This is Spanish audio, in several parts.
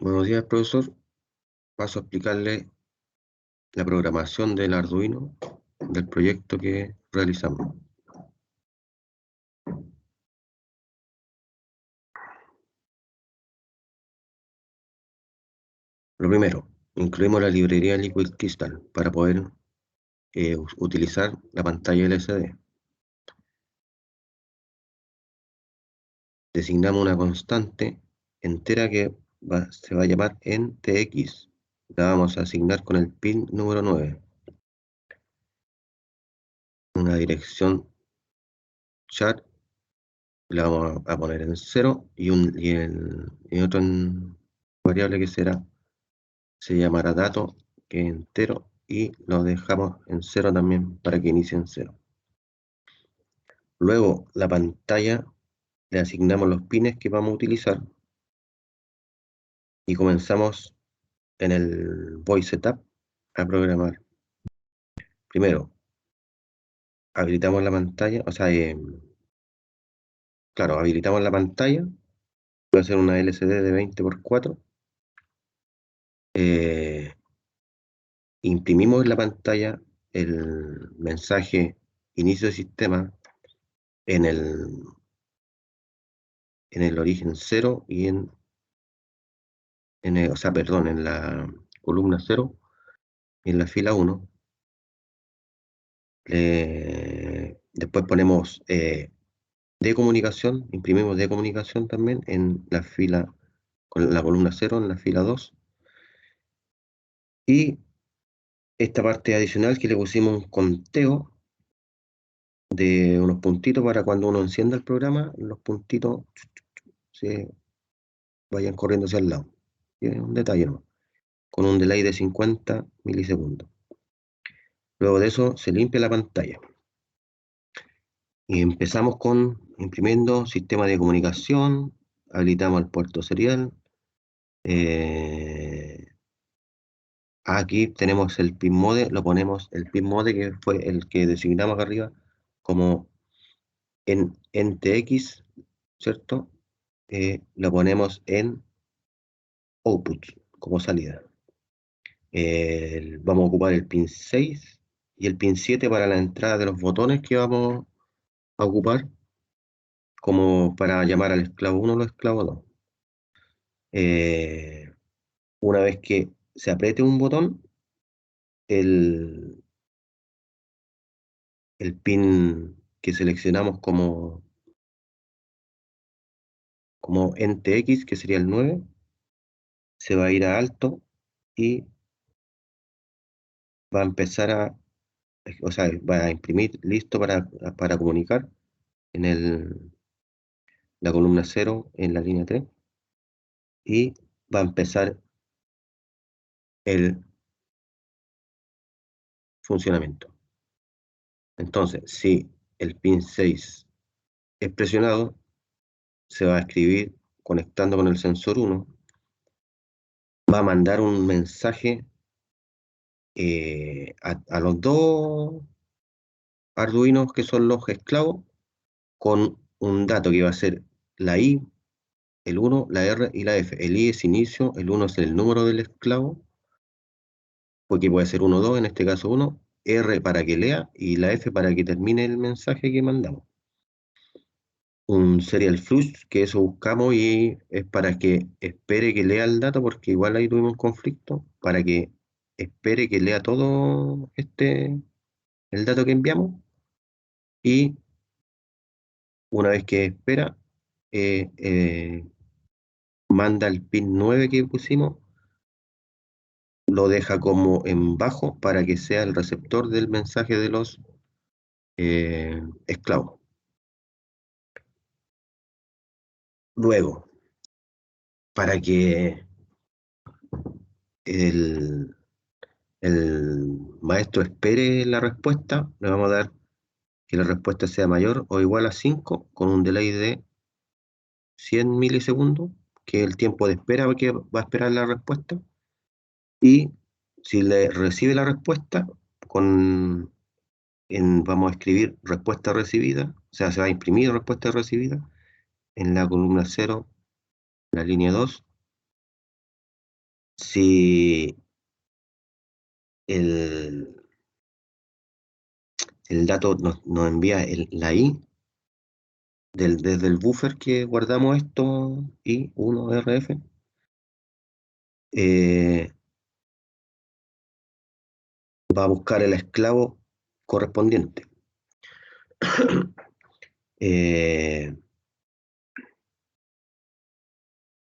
Buenos días, profesor. Paso a explicarle la programación del Arduino del proyecto que realizamos. Lo primero, incluimos la librería Liquid Crystal para poder utilizar la pantalla LCD. Designamos una constante entera que se va a llamar en TX. La vamos a asignar con el pin número 9. Una dirección char la vamos a poner en 0 y otro variable que se llamará dato, que es entero, y lo dejamos en 0 también para que inicie en 0. Luego la pantalla le asignamos los pines que vamos a utilizar y comenzamos en el Voice Setup a programar. Primero, habilitamos la pantalla, claro, habilitamos la pantalla. Voy a hacer una LCD de 20×4. Imprimimos en la pantalla el mensaje inicio de sistema en el origen 0 y en la columna 0 y en la fila 1. Después ponemos de comunicación, imprimimos de comunicación también en la fila, con la columna 0 en la fila 2. Y esta parte adicional que le pusimos un conteo de unos puntitos para cuando uno encienda el programa, los puntitos se vayan corriendo hacia el lado. Es un detalle, ¿no? Con un delay de 50 milisegundos. Luego de eso se limpia la pantalla. Y empezamos con imprimiendo sistema de comunicación, habilitamos el puerto serial. Aquí tenemos el pin mode, lo ponemos el pin mode que fue el que designamos acá arriba como en NTX, ¿cierto? Lo ponemos en output como salida. Vamos a ocupar el pin 6 y el pin 7 para la entrada de los botones que vamos a ocupar, como para llamar al esclavo 1 o al esclavo 2. Una vez que se apriete un botón, el pin que seleccionamos como NTX, que sería el 9, se va a ir a alto y va a empezar va a imprimir listo para comunicar en la columna 0 en la línea 3 y va a empezar el funcionamiento. Entonces, si el pin 6 es presionado, se va a escribir conectando con el sensor 1, va a mandar un mensaje a los dos Arduinos que son los esclavos con un dato que va a ser la I, el 1, la R y la F. El I es inicio, el 1 es el número del esclavo, porque puede ser 1, 2, en este caso 1, R para que lea y la F para que termine el mensaje que mandamos. Un serial flush, que eso buscamos y es para que espere que lea el dato, porque igual ahí tuvimos un conflicto, para que espere que lea todo el dato que enviamos y una vez que espera, eh, eh, manda el pin 9 que pusimos, lo deja como en bajo para que sea el receptor del mensaje de los esclavos. Luego, para que el, maestro espere la respuesta, le vamos a dar que la respuesta sea mayor o igual a 5 con un delay de 100 milisegundos, que es el tiempo de espera que va a esperar la respuesta. Y si le recibe la respuesta, vamos a escribir respuesta recibida, o sea, se va a imprimir respuesta recibida en la columna 0, la línea 2, Si el, el dato nos envía la I desde el buffer que guardamos esto, I1RF, eh, va a buscar el esclavo correspondiente. Eh,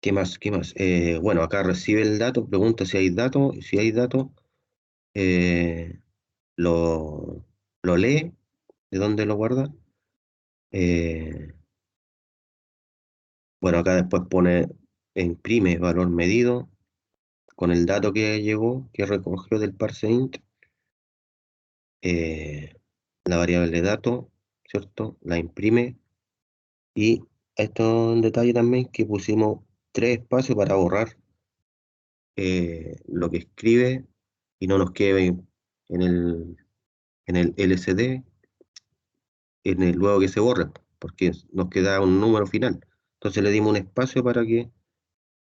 ¿Qué más? ¿Qué más? Bueno, acá recibe el dato, pregunta si hay datos, si hay datos, eh, lo, lo lee, de dónde lo guarda. Eh, bueno, acá después pone, imprime valor medido con el dato que llegó, que recogió del parseInt, eh, la variable de dato, ¿cierto? La imprime y esto es un detalle también que pusimos tres espacios para borrar lo que escribe y no nos quede en el LCD, luego que se borre, porque nos queda un número final. Entonces le dimos un espacio para que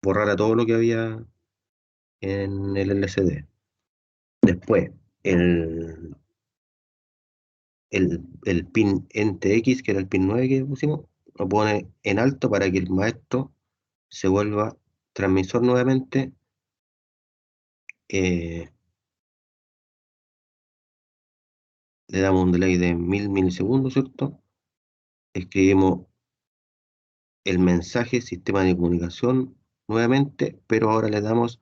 borrara todo lo que había en el LCD. Después, el pin NTX, que era el pin 9 que pusimos, lo pone en alto para que el maestro se vuelva transmisor nuevamente. eh, Le damos un delay de 1000 milisegundos, ¿cierto? Escribimos el mensaje sistema de comunicación nuevamente, pero ahora le damos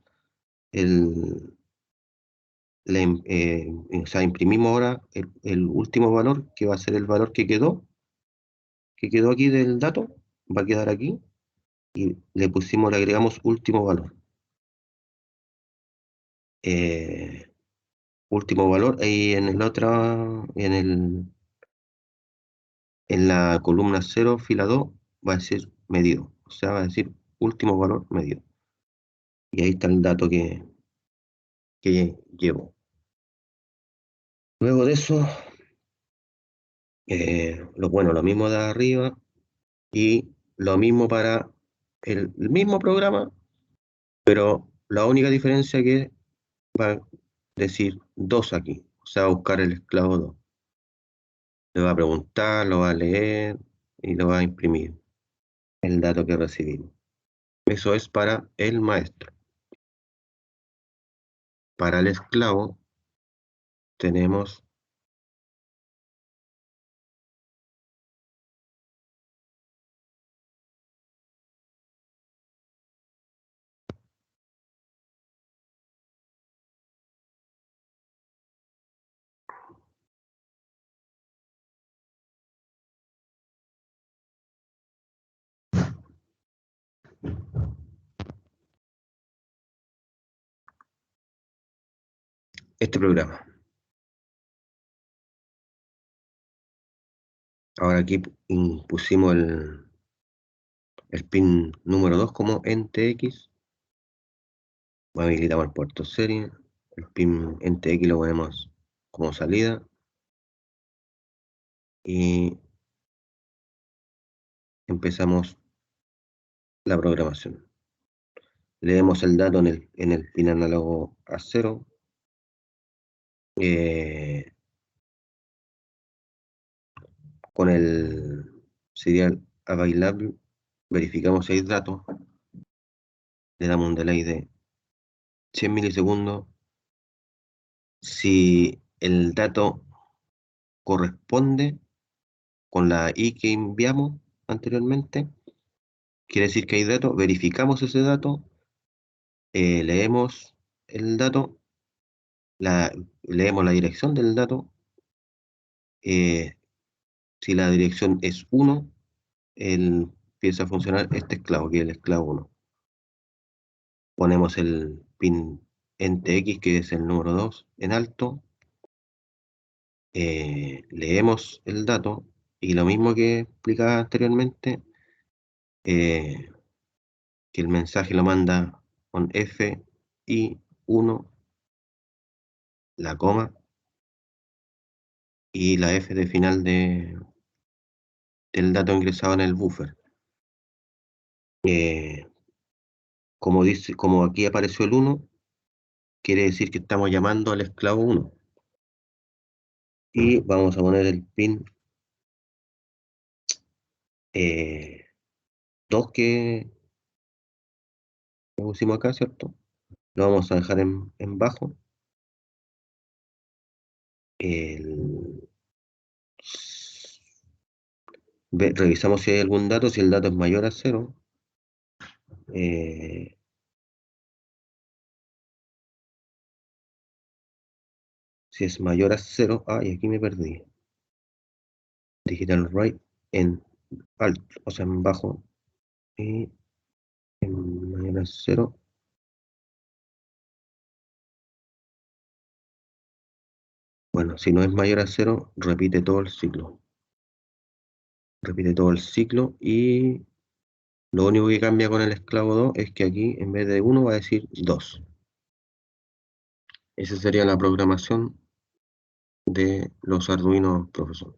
el, o sea, imprimimos ahora el último valor, que va a ser el valor que quedó aquí del dato, va a quedar aquí, y le agregamos último valor. Eh, Último valor, ahí en la columna 0, fila 2, va a decir medido, o sea, va a decir último valor medido. Y ahí está el dato que llevo. Luego de eso, lo mismo de arriba y lo mismo para el mismo programa, pero la única diferencia que va a decir 2 aquí, o sea, va a buscar el esclavo 2. Le va a preguntar, lo va a leer y lo va a imprimir el dato que recibimos. Eso es para el maestro. Para el esclavo tenemos este programa. Ahora aquí pusimos el pin número 2 como NTX, habilitamos el puerto serie, el pin NTX lo ponemos como salida y empezamos la programación. Leemos el dato en el pin análogo a 0. Con el serial available verificamos si hay datos, le damos un delay de 100 milisegundos. Si el dato corresponde con la I que enviamos anteriormente, quiere decir que hay datos, verificamos ese dato, leemos el dato, leemos la dirección del dato. eh, si la dirección es 1, empieza a funcionar este esclavo, que es el esclavo 1. Ponemos el pin NTX, que es el número 2, en alto, leemos el dato y lo mismo que explicaba anteriormente, eh, que el mensaje lo manda con F y 1, la coma y la F de final del dato ingresado en el buffer. como dice, como aquí apareció el uno, quiere decir que estamos llamando al esclavo uno. Y vamos a poner el pin 2 que pusimos acá, ¿cierto? Lo vamos a dejar en bajo. El- revisamos si hay algún dato, si el dato es mayor a cero. eh, si es mayor a cero, y aquí me perdí. Digital write en alt, o sea, en bajo. Y en mayor a cero. Bueno, si no es mayor a cero, repite todo el ciclo. Repite todo el ciclo y lo único que cambia con el esclavo 2 es que aquí en vez de uno va a decir 2. Esa sería la programación de los Arduinos, profesor.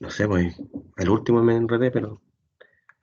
No sé, pues, el último me enredé, pero